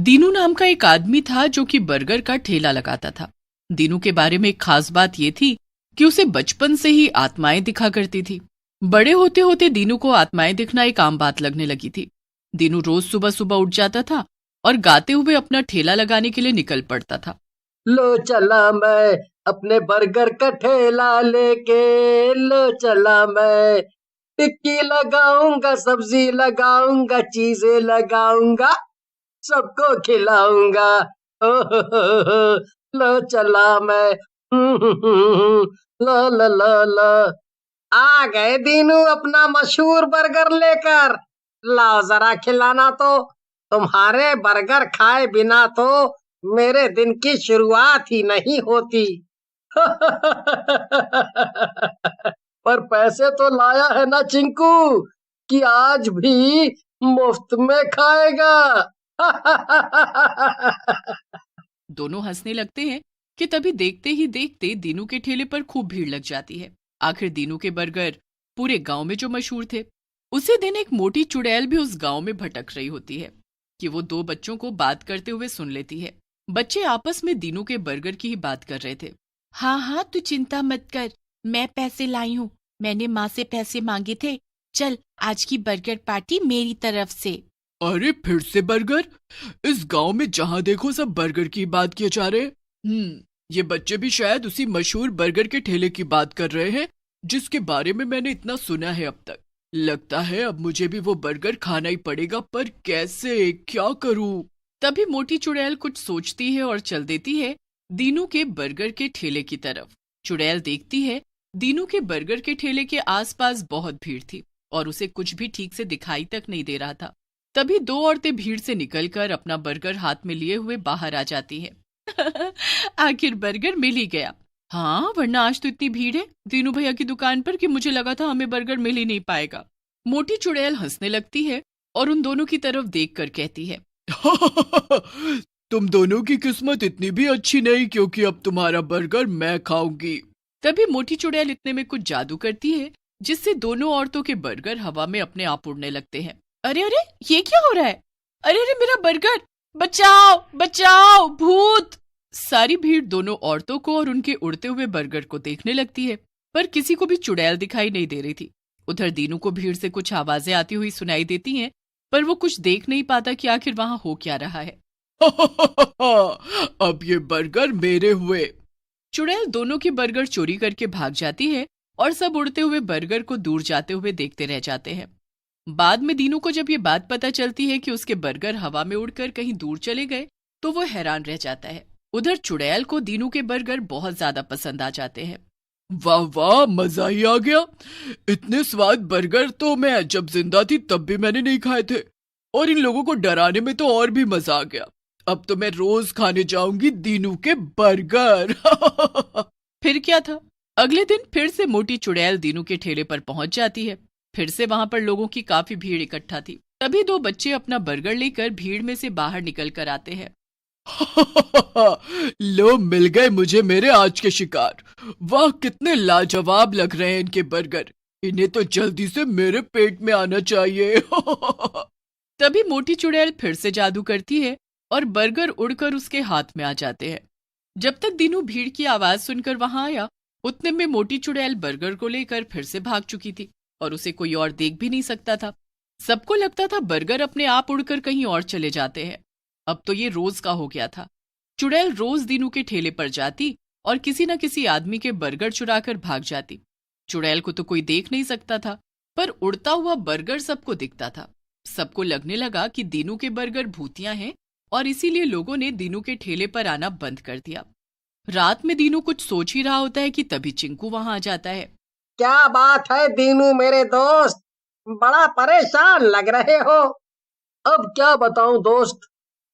दीनू नाम का एक आदमी था जो कि बर्गर का ठेला लगाता था। दीनू के बारे में एक खास बात यह थी कि उसे बचपन से ही आत्माएं दिखा करती थी। बड़े होते होते दीनू को आत्माएं दिखना एक आम बात लगने लगी थी। दीनू रोज सुबह सुबह उठ जाता था और गाते हुए अपना ठेला लगाने के लिए निकल पड़ता था। लो चला मैं अपने बर्गर का ठेला लेके, लो चला मैं टिक्की लगाऊंगा, सब्जी लगाऊंगा, चीजें लगाऊंगा, सबको खिलाऊंगा। ओ हो हो, लो चला मैं। लो लो लो लो। आ गए दीनू अपना मशहूर बर्गर लेकर। लाओ जरा खिलाना तो, तुम्हारे बर्गर खाए बिना तो मेरे दिन की शुरुआत ही नहीं होती। पर पैसे तो लाया है ना चिंकू, कि आज भी मुफ्त में खाएगा। दोनों हंसने लगते हैं कि तभी देखते ही देखते दीनू के ठेले पर खूब भीड़ लग जाती है। आखिर दीनू के बर्गर पूरे गांव में जो मशहूर थे। उसी दिन एक मोटी चुड़ैल भी उस गांव में भटक रही होती है कि वो दो बच्चों को बात करते हुए सुन लेती है। बच्चे आपस में दीनू के बर्गर की ही बात कर रहे थे। हाँ हाँ, तू चिंता मत कर, मैं पैसे लाई हूँ। मैंने माँ से पैसे मांगे थे। चल, आज की बर्गर पार्टी मेरी तरफ से। अरे फिर से बर्गर? इस गांव में जहां देखो सब बर्गर की बात किए जा रहे। ये बच्चे भी शायद उसी मशहूर बर्गर के ठेले की बात कर रहे हैं जिसके बारे में मैंने इतना सुना है अब तक। लगता है अब मुझे भी वो बर्गर खाना ही पड़ेगा, पर कैसे, क्या करूं? तभी मोटी चुड़ैल कुछ सोचती है और चल देती है दीनू के बर्गर के ठेले की तरफ। चुड़ैल देखती है दीनू के बर्गर के ठेले के आसपास बहुत भीड़ थी और उसे कुछ भी ठीक से दिखाई तक नहीं दे रहा था। तभी दो औरतें भीड़ से निकलकर अपना बर्गर हाथ में लिए हुए बाहर आ जाती हैं। आखिर बर्गर मिल ही गया। हाँ, वरना आज तो इतनी भीड़ है दीनू भैया की दुकान पर कि मुझे लगा था हमें बर्गर मिल ही नहीं पाएगा। मोटी चुड़ैल हंसने लगती है और उन दोनों की तरफ देखकर कहती है, तुम दोनों की किस्मत इतनी भी अच्छी नहीं, क्योंकि अब तुम्हारा बर्गर मैं खाऊंगी। तभी मोटी चुड़ैल इतने में कुछ जादू करती है जिससे दोनों औरतों के बर्गर हवा में अपने आप उड़ने लगते हैं। अरे अरे, ये क्या हो रहा है? अरे अरे, मेरा बर्गर! बचाओ बचाओ, भूत! सारी भीड़ दोनों औरतों को और उनके उड़ते हुए बर्गर को देखने लगती है, पर किसी को भी चुड़ैल दिखाई नहीं दे रही थी। उधर दीनू को भीड़ से कुछ आवाजें आती हुई सुनाई देती हैं, पर वो कुछ देख नहीं पाता कि आखिर वहां हो क्या रहा है। अब ये बर्गर मेरे हुए। चुड़ैल दोनों के बर्गर चोरी करके भाग जाती है और सब उड़ते हुए बर्गर को दूर जाते हुए देखते रह जाते हैं। बाद में दीनू को जब ये बात पता चलती है कि उसके बर्गर हवा में उड़कर कहीं दूर चले गए तो वो हैरान रह जाता है। उधर चुड़ैल को दीनू के बर्गर बहुत ज्यादा पसंद आ जाते हैं। वाह वाह, मजा ही आ गया। इतने स्वाद बर्गर तो मैं जब जिंदा थी तब भी मैंने नहीं खाए थे, और इन लोगों को डराने में तो और भी मजा आ गया। अब तो मैं रोज खाने जाऊंगी दीनू के बर्गर। फिर क्या था, अगले दिन फिर से मोटी चुड़ैल दीनू के ठेले पर पहुंच जाती है। फिर से वहां पर लोगों की काफी भीड़ इकट्ठा थी। तभी दो बच्चे अपना बर्गर लेकर भीड़ में से बाहर निकल कर आते हैं। लो, मिल गए मुझे मेरे आज के शिकार। वाह, कितने लाजवाब लग रहे हैं इनके बर्गर। इन्हें तो जल्दी से मेरे पेट में आना चाहिए। तभी मोटी चुड़ैल फिर से जादू करती है और बर्गर उड़कर उसके हाथ में आ जाते हैं। जब तक दीनू भीड़ की आवाज सुनकर वहां आया, उतने में मोटी चुड़ैल बर्गर को लेकर फिर से भाग चुकी थी और उसे कोई और देख भी नहीं सकता था। सबको लगता था बर्गर अपने आप उड़कर कहीं और चले जाते हैं। अब तो ये रोज का हो गया था। चुड़ैल रोज दीनू के ठेले पर जाती और किसी न किसी आदमी के बर्गर चुराकर भाग जाती। चुड़ैल को तो कोई देख नहीं सकता था, पर उड़ता हुआ बर्गर सबको दिखता था। सबको लगने लगा कि दीनू के बर्गर भूतियां हैं और इसीलिए लोगों ने दीनू के ठेले पर आना बंद कर दिया। रात में दीनू कुछ सोच ही रहा होता है कि तभी चिंकू वहां आ जाता है। क्या बात है दीनू मेरे दोस्त, बड़ा परेशान लग रहे हो। अब क्या बताऊं दोस्त,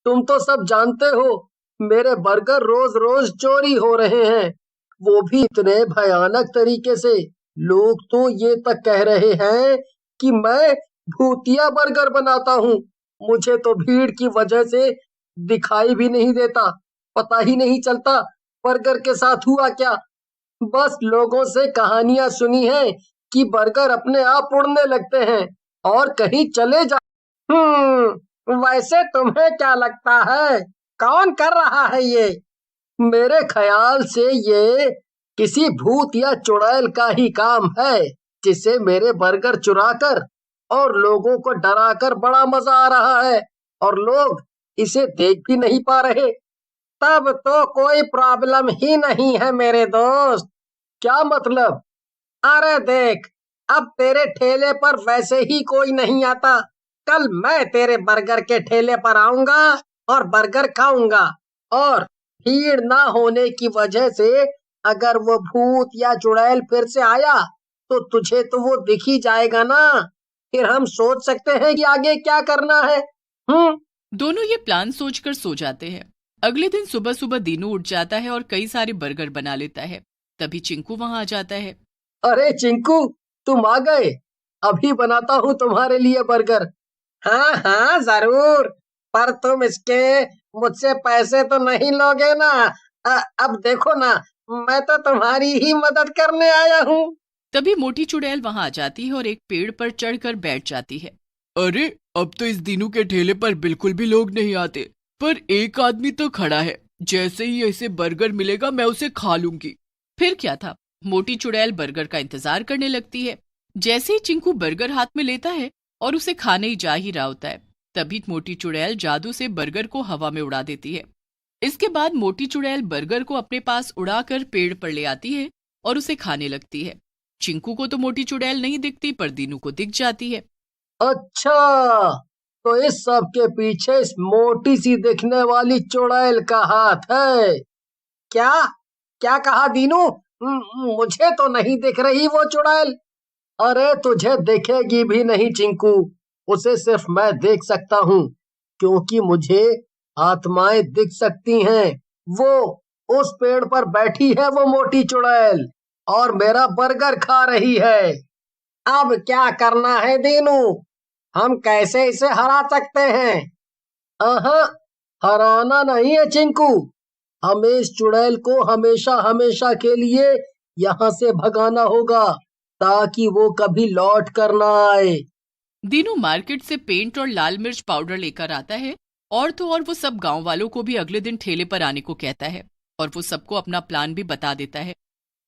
तुम तो सब जानते हो मेरे बर्गर रोज रोज चोरी हो रहे हैं, वो भी इतने भयानक तरीके से। लोग तो ये तक कह रहे हैं कि मैं भूतिया बर्गर बनाता हूँ। मुझे तो भीड़ की वजह से दिखाई भी नहीं देता, पता ही नहीं चलता बर्गर के साथ हुआ क्या। बस लोगों से कहानियां सुनी हैं कि बर्गर अपने आप उड़ने लगते हैं और कहीं चले जा। वैसे तुम्हें क्या लगता है कौन कर रहा है ये? मेरे ख्याल से ये किसी भूत या चुड़ैल का ही काम है, जिसे मेरे बर्गर चुराकर और लोगों को डराकर बड़ा मजा आ रहा है और लोग इसे देख भी नहीं पा रहे। तब तो कोई प्रॉब्लम ही नहीं है मेरे दोस्त। क्या मतलब? अरे देख, अब तेरे ठेले पर वैसे ही कोई नहीं आता। कल मैं तेरे बर्गर के ठेले पर आऊंगा और बर्गर खाऊंगा, और भीड़ ना होने की वजह से अगर वो भूत या चुड़ैल फिर से आया तो तुझे तो वो दिख ही जाएगा ना। फिर हम सोच सकते हैं कि आगे क्या करना है। दोनों ये प्लान सोचकर सो जाते हैं। अगले दिन सुबह सुबह दीनू उठ जाता है और कई सारे बर्गर बना लेता है। तभी चिंकू वहां आ जाता है। अरे चिंकू, तुम आ गए। अभी बनाता हूँ तुम्हारे लिए बर्गर। हाँ हाँ जरूर, पर तुम इसके मुझसे पैसे तो नहीं लोगे ना? अब देखो ना, मैं तो तुम्हारी ही मदद करने आया हूँ। तभी मोटी चुड़ैल वहां आ जाती है और एक पेड़ पर चढ़कर बैठ जाती है। अरे अब तो इस दीनू के ठेले पर बिल्कुल भी लोग नहीं आते, पर एक आदमी तो खड़ा है। जैसे ही इसे बर्गर मिलेगा मैं उसे खा लूंगी। फिर क्या था, मोटी चुड़ैल बर्गर का इंतजार करने लगती है। जैसे ही चिंकू बर्गर हाथ में लेता है और उसे खाने ही जा ही रहा होता है, तभी मोटी चुड़ैल जादू से बर्गर को हवा में उड़ा देती है। इसके बाद मोटी चुड़ैल बर्गर को अपने पास उड़ाकर पेड़ पर ले आती है और उसे खाने लगती है। चिंकू को तो मोटी चुड़ैल नहीं दिखती, पर दीनू को दिख जाती है। अच्छा, तो इस सब के पीछे इस मोटी सी दिखने वाली चुड़ैल का हाथ है क्या? क्या कहा दीनू? मुझे तो नहीं दिख रही वो चुड़ैल। अरे तुझे दिखेगी भी नहीं चिंकू, उसे सिर्फ मैं देख सकता हूँ, क्योंकि मुझे आत्माएं दिख सकती हैं। वो उस पेड़ पर बैठी है वो मोटी चुड़ैल, और मेरा बर्गर खा रही है। अब क्या करना है दीनू? हम कैसे इसे हरा सकते हैं? हराना नहीं है चिंकू, हमें इस चुड़ैल को हमेशा हमेशा के लिए यहाँ से भगाना होगा, ताकि वो कभी लौट कर ना आए। दीनू मार्केट से पेंट और लाल मिर्च पाउडर लेकर आता है, और तो और वो सब गांव वालों को भी अगले दिन ठेले पर आने को कहता है, और वो सबको अपना प्लान भी बता देता है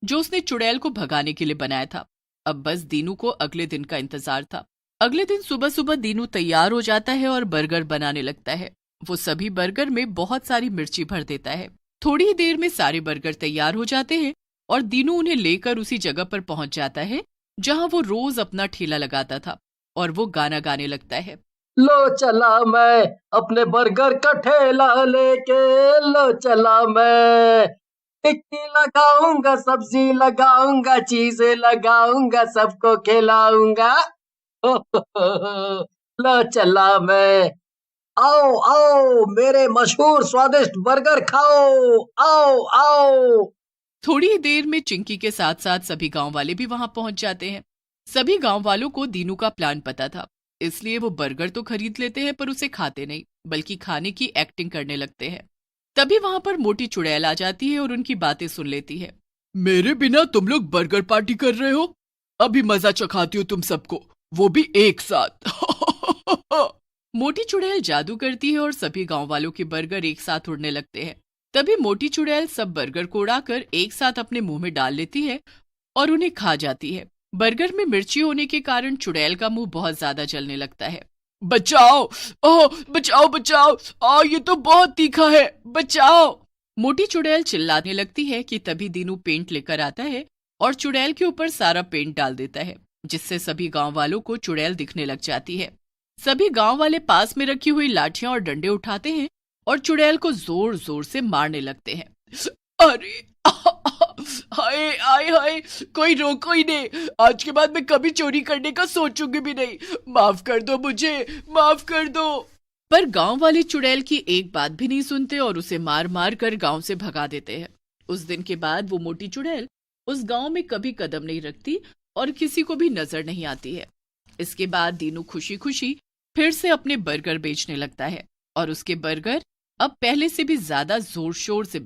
जो उसने चुड़ैल को भगाने के लिए बनाया था। अब बस दीनू को अगले दिन का इंतजार था। अगले दिन सुबह सुबह दीनू तैयार हो जाता है और बर्गर बनाने लगता है। वो सभी बर्गर में बहुत सारी मिर्ची भर देता है। थोड़ी ही देर में सारे बर्गर तैयार हो जाते हैं और दीनू उन्हें लेकर उसी जगह पर पहुंच जाता है जहां वो रोज अपना ठेला लगाता था, और वो गाना गाने लगता है। लो चला मैं अपने बर्गर का ठेला लेके, लो चला मैं टिक्की लगाऊंगा, सब्जी लगाऊंगा, चीजें लगाऊंगा, सबको खिलाऊंगा। लो चला मैं। आओ आओ मेरे मशहूर स्वादिष्ट बर्गर खाओ, आओ आओ। थोड़ी ही देर में चिंकी के साथ साथ सभी गांव वाले भी वहां पहुंच जाते हैं। सभी गांव वालों को दीनू का प्लान पता था, इसलिए वो बर्गर तो खरीद लेते हैं, पर उसे खाते नहीं, बल्कि खाने की एक्टिंग करने लगते हैं। तभी वहां पर मोटी चुड़ैल आ जाती है और उनकी बातें सुन लेती है। मेरे बिना तुम लोग बर्गर पार्टी कर रहे हो? अभी मजा चखाती हो तुम सबको, वो भी एक साथ। मोटी चुड़ैल जादू करती है और सभी गांव वालों के बर्गर एक साथ उड़ने लगते हैं। तभी मोटी चुड़ैल सब बर्गर को उड़ाकर एक साथ अपने मुंह में डाल लेती है और उन्हें खा जाती है। बर्गर में मिर्ची होने के कारण चुड़ैल का मुंह बहुत ज्यादा जलने लगता है। बचाओ, बचाओ बचाओ, ये तो बहुत तीखा है, बचाओ। मोटी चुड़ैल चिल्लाने लगती है कि तभी दीनू पेंट लेकर आता है और चुड़ैल के ऊपर सारा पेंट डाल देता है, जिससे सभी गांव वालों को चुड़ैल दिखने लग जाती है। सभी गांव वाले पास में रखी हुई लाठियां और डंडे उठाते हैं और चुड़ैल को जोर जोर से मारने लगते हैं। अरे हाय हाय हाय, कोई रोको ही नहीं। आज के बाद मैं कभी चोरी करने का सोचूंगी भी नहीं। माफ कर दो मुझे, माफ कर दो। पर गांव वाले चुड़ैल की एक बात भी नहीं सुनते और उसे मार मार कर गांव से भगा देते हैं। उस दिन के बाद वो मोटी चुड़ैल उस गांव में कभी कदम नहीं रखती और किसी को भी नजर नहीं आती है। इसके बाद दीनू खुशी खुशी फिर से अपने बर्गर बेचने लगता है और उसके बर्गर अब पहले से भी ज्यादा जोर शोर से